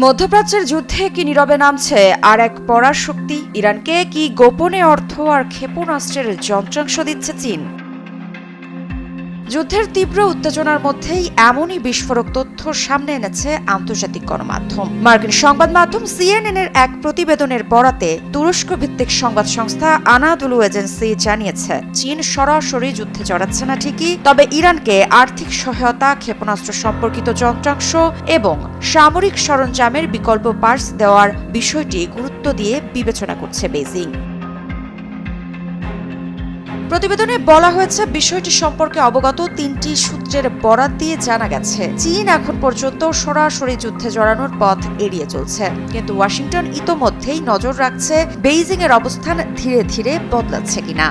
মধ্যপ্রাচ্যের যুদ্ধে কি নীরবে নামছে আর এক পরাশক্তি? ইরানকে কি গোপনে অর্থ আর ক্ষেপণাস্ত্রের যন্ত্রাংশ দিচ্ছে চীন? যুদ্ধের তীব্র উত্তেজনার মধ্যেই এমনই বিস্ফোরক তথ্য সামনে এনেছে আন্তর্জাতিক গণমাধ্যম। মার্কিন সংবাদ মাধ্যম CNN এর এক প্রতিবেদনের বরাতে তুরস্ক ভিত্তিক সংবাদ সংস্থা আনাদুলু এজেন্সি জানিয়েছে, চীন সরাসরি যুদ্ধে জড়াচ্ছে না ঠিকই, তবে ইরানকে আর্থিক সহায়তা, ক্ষেপণাস্ত্র সম্পর্কিত যন্ত্রাংশ এবং সামরিক সরঞ্জামের বিকল্প পার্স দেওয়ার বিষয়টি গুরুত্ব দিয়ে বিবেচনা করছে বেইজিং। প্রতিবেদনে বলা হয়েছে, বিষয়টি সম্পর্কে অবগত ৩টি সূত্রের বরাত দিয়ে জানা গেছে, চীন এখন পর্যন্ত সরাসরি যুদ্ধে জড়ানোর পথ এড়িয়ে চলছে, কিন্তু ওয়াশিংটন ইতোমধ্যেই নজর রাখছে বেইজিং এর অবস্থান ধীরে ধীরে বদলাচ্ছে কিনা।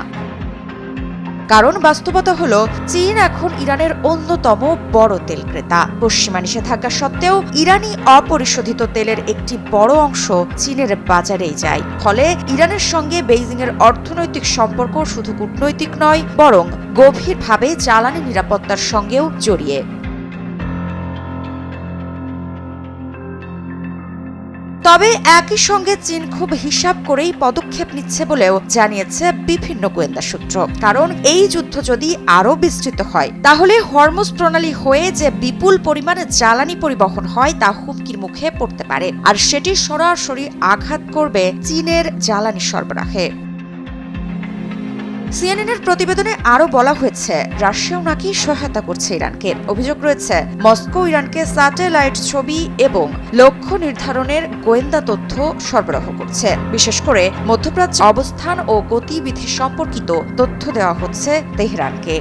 কারণ বাস্তবতা হলো, চীন এখন ইরানের অন্যতম বড় তেল ক্রেতা। পশ্চিমা নিষেধাজ্ঞা সত্ত্বেও ইরানি অপরিশোধিত তেলের একটি বড় অংশ চীনের বাজারেই যায়। ফলে ইরানের সঙ্গে বেইজিং এর অর্থনৈতিক সম্পর্ক শুধু কূটনৈতিক নয়, বরং গভীরভাবে জ্বালানি নিরাপত্তার সঙ্গেও জড়িয়ে। তবে একই সঙ্গে চীন খুব হিসাব করেই পদক্ষেপ নিচ্ছে বলেও জানিয়েছে বিভিন্ন গোয়েন্দা সূত্র। কারণ এই যুদ্ধ যদি আরও বিস্তৃত হয়, তাহলে হরমুজ প্রণালী হয়ে যে বিপুল পরিমাণে জ্বালানি পরিবহন হয় তা হুমকির মুখে পড়তে পারে, আর সেটি সরাসরি আঘাত করবে চীনের জ্বালানি সরবরাহে। CNN এর প্রতিবেদনে আরও বলা হয়েছে, রাশিয়াও নাকি সহায়তা করছে ইরানকে। অভিযোগ রয়েছে, মস্কো ইরানকে স্যাটেলাইট ছবি এবং লক্ষ্য নির্ধারণের গোয়েন্দা তথ্য সরবরাহ করছে। বিশেষ করে মধ্যপ্রাচ্য অবস্থান ও গতিবিধি সম্পর্কিত তথ্য দেওয়া হচ্ছে তেহরানকে।